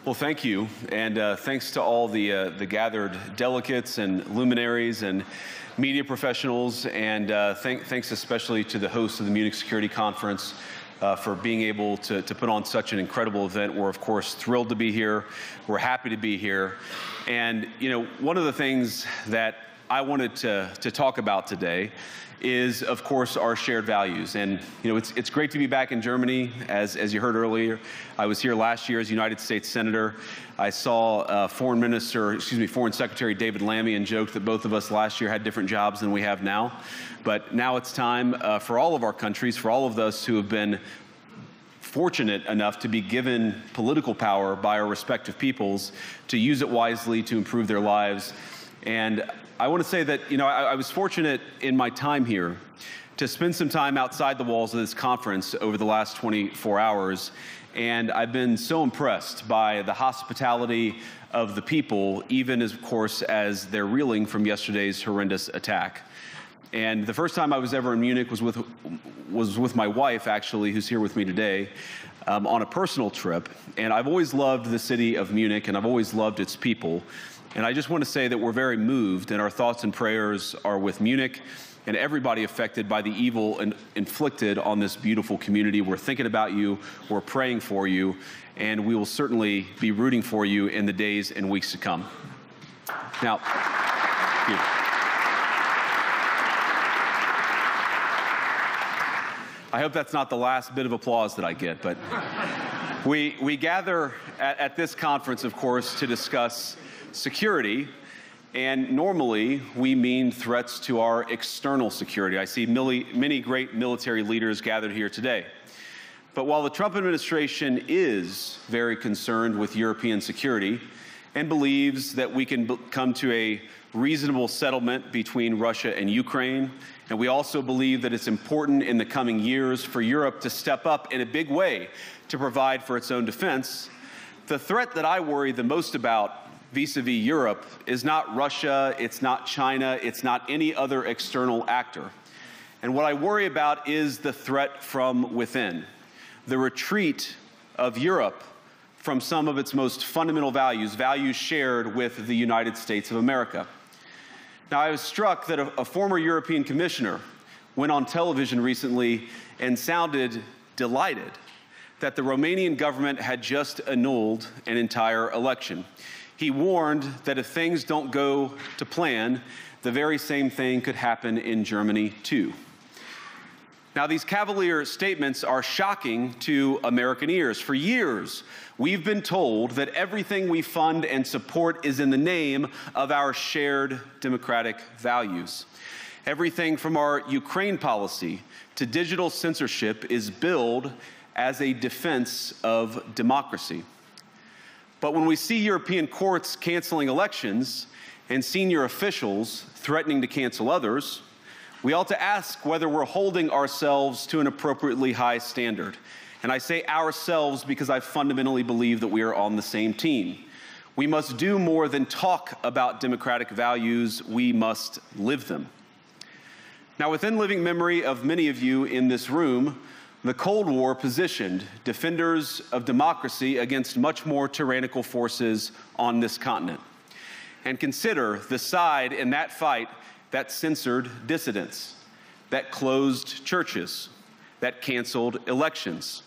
Well, thank you, and thanks to all the gathered delegates and luminaries and media professionals, and thanks especially to the hosts of the Munich Security Conference for being able to put on such an incredible event. We're, of course, thrilled to be here. We're happy to be here. And, you know, one of the things that I wanted to talk about today is, of course, our shared values. And, you know, it's great to be back in Germany. As you heard earlier, I was here last year as United States Senator. I saw Foreign Secretary David Lammy and joked that both of us last year had different jobs than we have now. But now it's time for all of our countries, for all of us who have been fortunate enough to be given political power by our respective peoples, to use it wisely to improve their lives. And I want to say that, you know, I was fortunate in my time here to spend some time outside the walls of this conference over the last 24 hours, and I've been so impressed by the hospitality of the people, even as, of course, as they're reeling from yesterday's horrendous attack. And the first time I was ever in Munich was with my wife, actually, who's here with me today, on a personal trip. And I've always loved the city of Munich, and I've always loved its people. And I just want to say that we're very moved, and our thoughts and prayers are with Munich and everybody affected by the evil inflicted on this beautiful community. We're thinking about you, we're praying for you, and we will certainly be rooting for you in the days and weeks to come. Now, thank you. I hope that's not the last bit of applause that I get, but we gather at this conference, of course, to discuss security, and normally we mean threats to our external security. I see many great military leaders gathered here today. But while the Trump administration is very concerned with European security and believes that we can come to a reasonable settlement between Russia and Ukraine, and we also believe that it's important in the coming years for Europe to step up in a big way to provide for its own defense, the threat that I worry the most about vis-a-vis Europe is not Russia, it's not China, it's not any other external actor. And what I worry about is the threat from within, the retreat of Europe from some of its most fundamental values, values shared with the United States of America. Now, I was struck that a former European commissioner went on television recently and sounded delighted that the Romanian government had just annulled an entire election. He warned that if things don't go to plan, the very same thing could happen in Germany, too. Now, these cavalier statements are shocking to American ears. For years, we've been told that everything we fund and support is in the name of our shared democratic values. Everything from our Ukraine policy to digital censorship is billed as a defense of democracy. But when we see European courts canceling elections and senior officials threatening to cancel others, we ought to ask whether we're holding ourselves to an appropriately high standard. And I say ourselves because I fundamentally believe that we are on the same team. We must do more than talk about democratic values, we must live them. Now, within living memory of many of you in this room, the Cold War positioned defenders of democracy against much more tyrannical forces on this continent. And consider the side in that fight that censored dissidents, that closed churches, that canceled elections.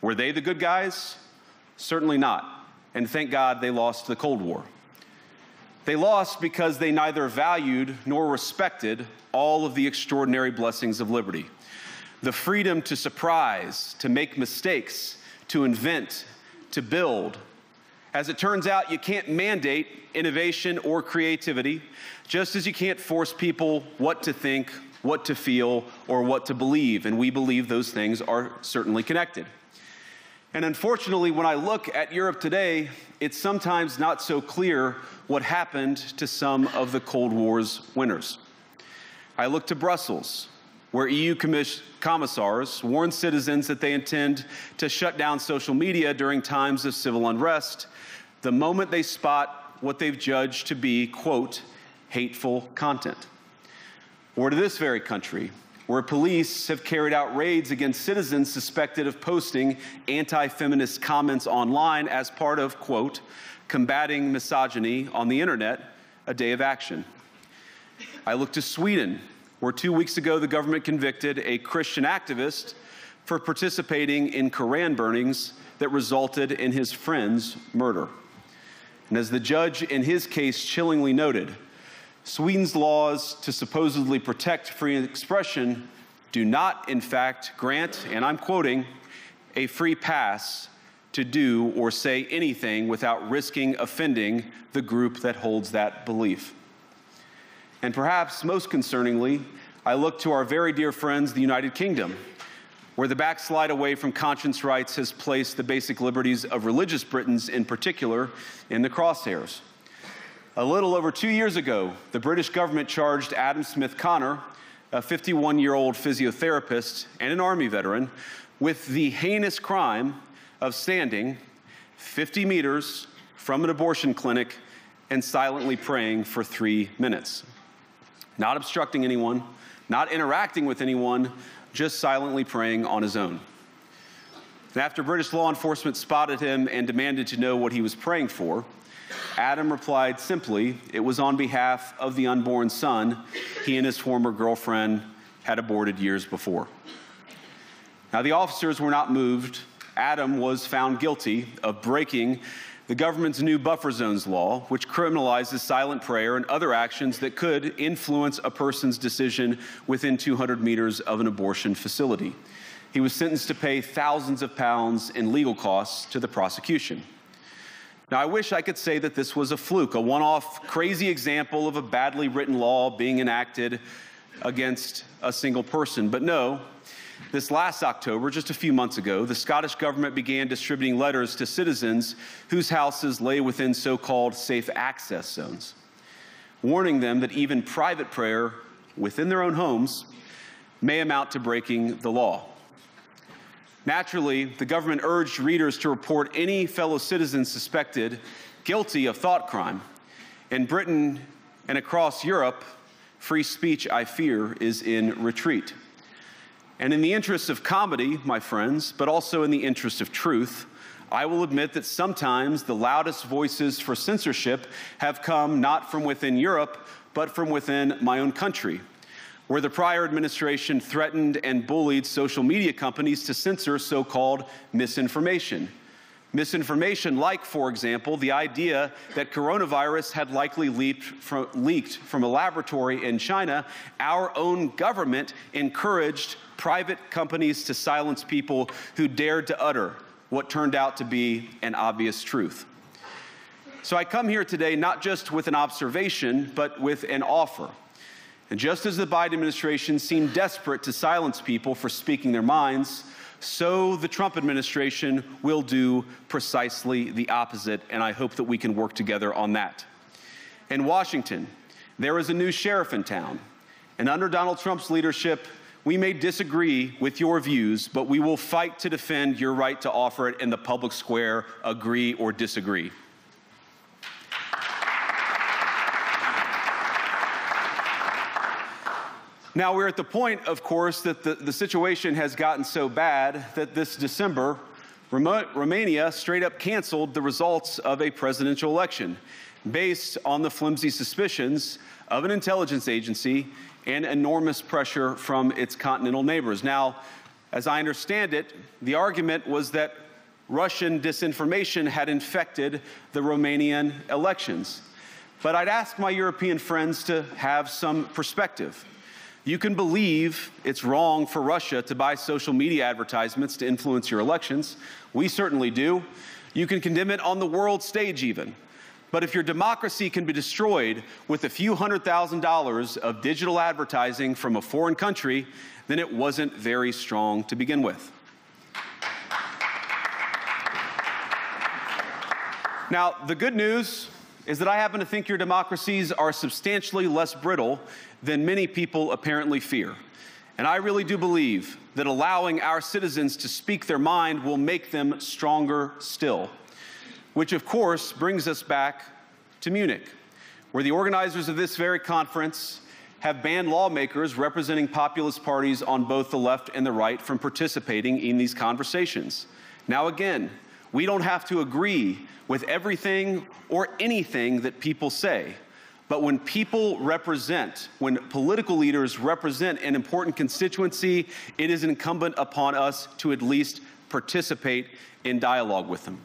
Were they the good guys? Certainly not. And thank God they lost the Cold War. They lost because they neither valued nor respected all of the extraordinary blessings of liberty. The freedom to surprise, to make mistakes, to invent, to build. As it turns out, you can't mandate innovation or creativity, just as you can't force people what to think, what to feel, or what to believe. And we believe those things are certainly connected. And unfortunately, when I look at Europe today, it's sometimes not so clear what happened to some of the Cold War's winners. I look to Brussels, where EU commissars warn citizens that they intend to shut down social media during times of civil unrest the moment they spot what they've judged to be, quote, hateful content. Or to this very country, where police have carried out raids against citizens suspected of posting anti-feminist comments online as part of, quote, combating misogyny on the internet, a day of action. I look to Sweden, where 2 weeks ago the government convicted a Christian activist for participating in Koran burnings that resulted in his friend's murder. And as the judge in his case chillingly noted, Sweden's laws to supposedly protect free expression do not, in fact, grant, and I'm quoting, a free pass to do or say anything without risking offending the group that holds that belief. And perhaps most concerningly, I look to our very dear friends, the United Kingdom, where the backslide away from conscience rights has placed the basic liberties of religious Britons in particular in the crosshairs. A little over 2 years ago, the British government charged Adam Smith Connor, a 51-year-old physiotherapist and an Army veteran, with the heinous crime of standing 50 meters from an abortion clinic and silently praying for 3 minutes. Not obstructing anyone, not interacting with anyone, just silently praying on his own. And after British law enforcement spotted him and demanded to know what he was praying for, Adam replied simply, it was on behalf of the unborn son he and his former girlfriend had aborted years before. Now, the officers were not moved. Adam was found guilty of breaking the government's new buffer zones law, which criminalizes silent prayer and other actions that could influence a person's decision within 200 meters of an abortion facility. He was sentenced to pay thousands of pounds in legal costs to the prosecution. Now, I wish I could say that this was a fluke, a one-off crazy example of a badly written law being enacted against a single person. But no, this last October, just a few months ago, the Scottish government began distributing letters to citizens whose houses lay within so-called safe access zones, warning them that even private prayer within their own homes may amount to breaking the law. Naturally, the government urged readers to report any fellow citizen suspected guilty of thought crime. In Britain and across Europe, free speech, I fear, is in retreat. And in the interest of comedy, my friends, but also in the interest of truth, I will admit that sometimes the loudest voices for censorship have come not from within Europe, but from within my own country, where the prior administration threatened and bullied social media companies to censor so-called misinformation. Misinformation like, for example, the idea that coronavirus had likely leaked from a laboratory in China. Our own government encouraged private companies to silence people who dared to utter what turned out to be an obvious truth. So I come here today not just with an observation, but with an offer. And just as the Biden administration seemed desperate to silence people for speaking their minds, so the Trump administration will do precisely the opposite, and I hope that we can work together on that. In Washington, there is a new sheriff in town, and under Donald Trump's leadership, we may disagree with your views, but we will fight to defend your right to offer it in the public square, agree or disagree. Now, we're at the point, of course, that the situation has gotten so bad that this December, Romania straight up canceled the results of a presidential election based on the flimsy suspicions of an intelligence agency and enormous pressure from its continental neighbors. Now, as I understand it, the argument was that Russian disinformation had infected the Romanian elections. But I'd ask my European friends to have some perspective. You can believe it's wrong for Russia to buy social media advertisements to influence your elections. We certainly do. You can condemn it on the world stage even. But if your democracy can be destroyed with a few $100,000 of digital advertising from a foreign country, then it wasn't very strong to begin with. Now, the good news is that I happen to think your democracies are substantially less brittle than many people apparently fear. And I really do believe that allowing our citizens to speak their mind will make them stronger still. Which, of course, brings us back to Munich, where the organizers of this very conference have banned lawmakers representing populist parties on both the left and the right from participating in these conversations. Now again, we don't have to agree with everything or anything that people say, but when when political leaders represent an important constituency, it is incumbent upon us to at least participate in dialogue with them.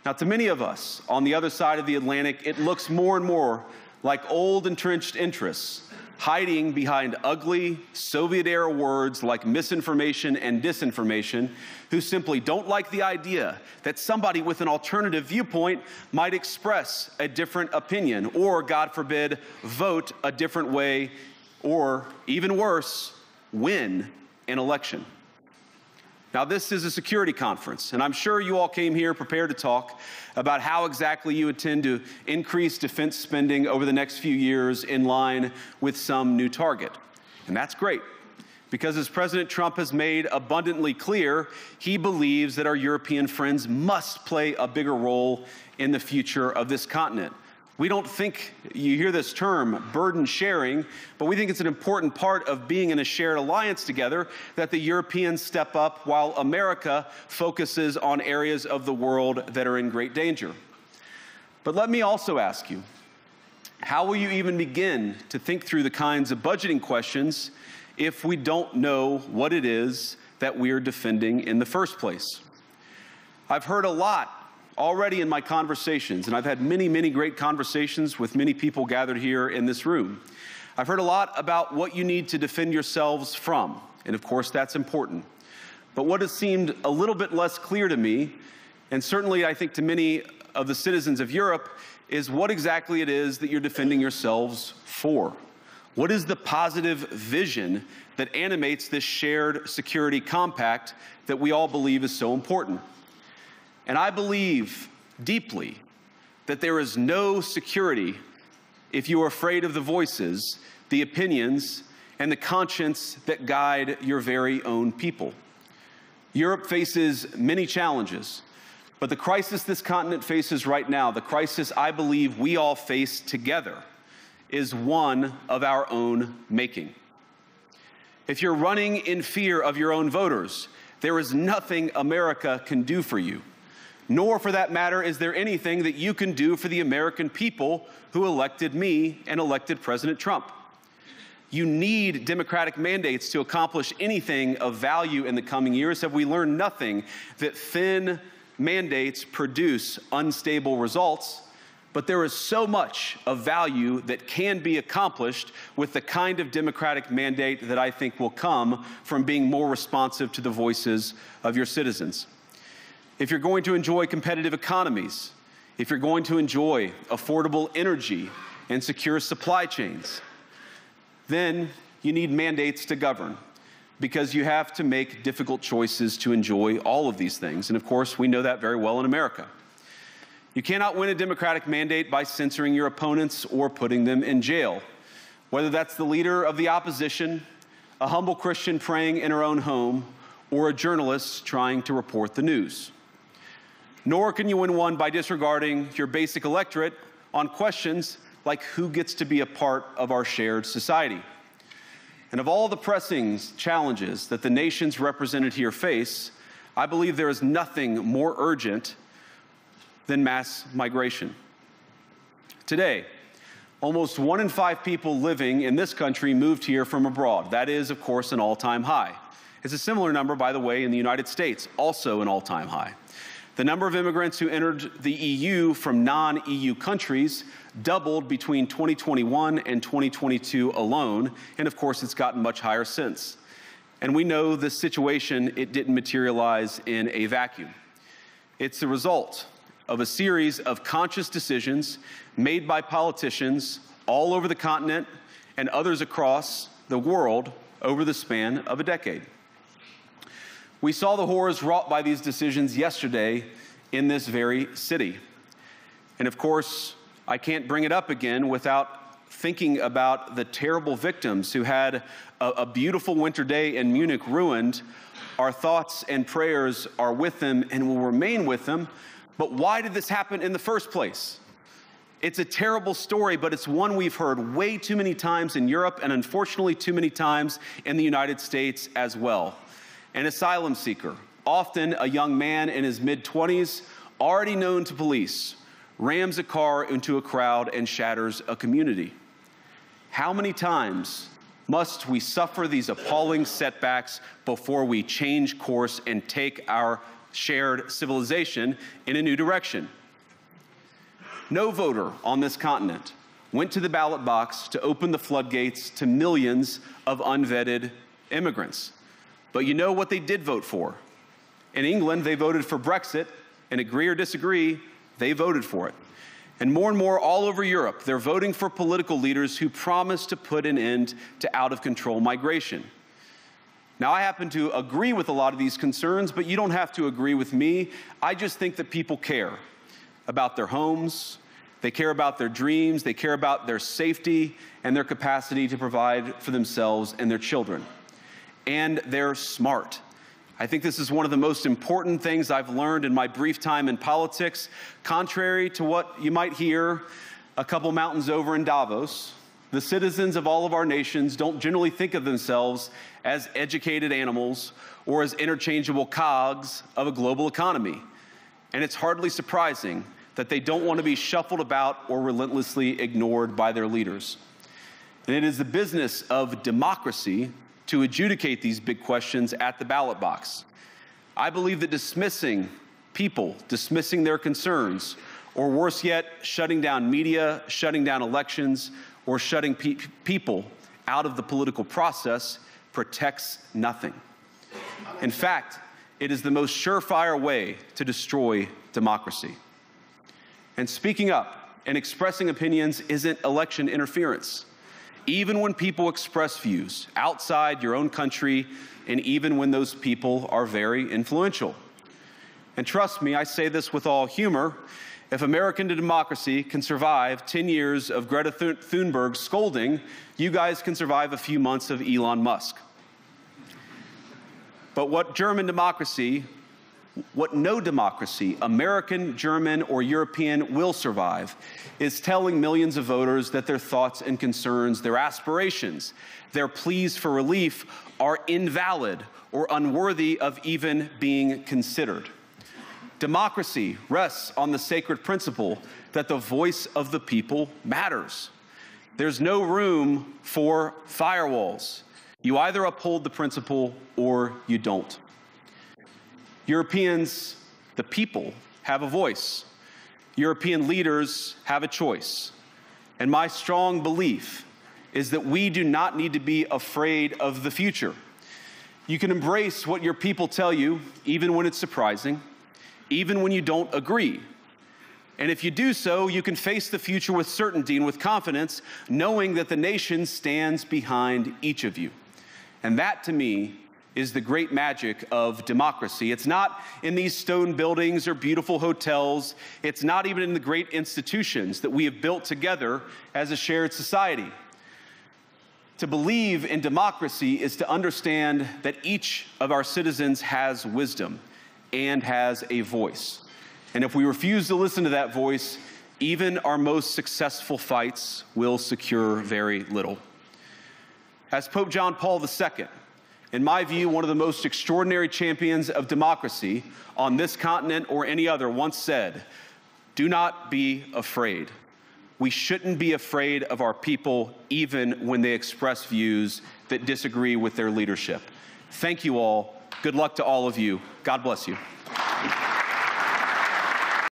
Now, to many of us on the other side of the Atlantic, it looks more and more like old entrenched interests hiding behind ugly Soviet-era words like misinformation and disinformation, who simply don't like the idea that somebody with an alternative viewpoint might express a different opinion or, God forbid, vote a different way or, even worse, win an election. Now, this is a security conference, and I'm sure you all came here prepared to talk about how exactly you intend to increase defense spending over the next few years in line with some new target. And that's great, because as President Trump has made abundantly clear, he believes that our European friends must play a bigger role in the future of this continent. We don't think, you hear this term, burden sharing, but we think it's an important part of being in a shared alliance together that the Europeans step up while America focuses on areas of the world that are in great danger. But let me also ask you, how will you even begin to think through the kinds of budgeting questions if we don't know what it is that we're defending in the first place? I've heard a lot already in my conversations, and I've had many, many great conversations with many people gathered here in this room. I've heard a lot about what you need to defend yourselves from, and of course that's important. But what has seemed a little bit less clear to me, and certainly I think to many of the citizens of Europe, is what exactly it is that you're defending yourselves for. What is the positive vision that animates this shared security compact that we all believe is so important? And I believe deeply that there is no security if you are afraid of the voices, the opinions, and the conscience that guide your very own people. Europe faces many challenges, but the crisis this continent faces right now, the crisis I believe we all face together, is one of our own making. If you're running in fear of your own voters, there is nothing America can do for you. Nor, for that matter, is there anything that you can do for the American people who elected me and elected President Trump. You need democratic mandates to accomplish anything of value in the coming years. Have we learned nothing that thin mandates produce unstable results? But there is so much of value that can be accomplished with the kind of democratic mandate that I think will come from being more responsive to the voices of your citizens. If you're going to enjoy competitive economies, if you're going to enjoy affordable energy and secure supply chains, then you need mandates to govern, because you have to make difficult choices to enjoy all of these things. And of course, we know that very well in America. You cannot win a democratic mandate by censoring your opponents or putting them in jail, whether that's the leader of the opposition, a humble Christian praying in her own home, or a journalist trying to report the news. Nor can you win one by disregarding your basic electorate on questions like who gets to be a part of our shared society. And of all the pressing challenges that the nations represented here face, I believe there is nothing more urgent than mass migration. Today, almost 1 in 5 people living in this country moved here from abroad. That is, of course, an all-time high. It's a similar number, by the way, in the United States, also an all-time high. The number of immigrants who entered the EU from non-EU countries doubled between 2021 and 2022 alone, and of course it's gotten much higher since. And we know this situation, it didn't materialize in a vacuum. It's the result of a series of conscious decisions made by politicians all over the continent and others across the world over the span of a decade. We saw the horrors wrought by these decisions yesterday in this very city. And of course, I can't bring it up again without thinking about the terrible victims who had a beautiful winter day in Munich ruined. Our thoughts and prayers are with them and will remain with them. But why did this happen in the first place? It's a terrible story, but it's one we've heard way too many times in Europe and unfortunately too many times in the United States as well. An asylum seeker, often a young man in his mid-20s, already known to police, rams a car into a crowd and shatters a community. How many times must we suffer these appalling setbacks before we change course and take our shared civilization in a new direction? No voter on this continent went to the ballot box to open the floodgates to millions of unvetted immigrants. But you know what they did vote for? In England, they voted for Brexit, and agree or disagree, they voted for it. And more all over Europe, they're voting for political leaders who promise to put an end to out-of-control migration. Now, I happen to agree with a lot of these concerns, but you don't have to agree with me. I just think that people care about their homes, they care about their dreams, they care about their safety and their capacity to provide for themselves and their children. And they're smart. I think this is one of the most important things I've learned in my brief time in politics. Contrary to what you might hear a couple mountains over in Davos, the citizens of all of our nations don't generally think of themselves as educated animals or as interchangeable cogs of a global economy. And it's hardly surprising that they don't want to be shuffled about or relentlessly ignored by their leaders. And it is the business of democracy to adjudicate these big questions at the ballot box. I believe that dismissing people, dismissing their concerns, or worse yet, shutting down media, shutting down elections, or shutting people out of the political process protects nothing. In fact, it is the most surefire way to destroy democracy. And speaking up and expressing opinions isn't election interference. Even when people express views outside your own country, and even when those people are very influential. And trust me, I say this with all humor, if American democracy can survive 10 years of Greta Thunberg scolding, you guys can survive a few months of Elon Musk. But what no democracy, American, German, or European, will survive is telling millions of voters that their thoughts and concerns, their aspirations, their pleas for relief are invalid or unworthy of even being considered. Democracy rests on the sacred principle that the voice of the people matters. There's no room for firewalls. You either uphold the principle or you don't. Europeans, the people, have a voice. European leaders have a choice. And my strong belief is that we do not need to be afraid of the future. You can embrace what your people tell you, even when it's surprising, even when you don't agree. And if you do so, you can face the future with certainty and with confidence, knowing that the nation stands behind each of you. And that, to me, is the great magic of democracy. It's not in these stone buildings or beautiful hotels. It's not even in the great institutions that we have built together as a shared society. To believe in democracy is to understand that each of our citizens has wisdom and has a voice. And if we refuse to listen to that voice, even our most successful fights will secure very little. As Pope John Paul II, in my view, one of the most extraordinary champions of democracy on this continent or any other, once said, "Do not be afraid." We shouldn't be afraid of our people, even when they express views that disagree with their leadership. Thank you all. Good luck to all of you. God bless you.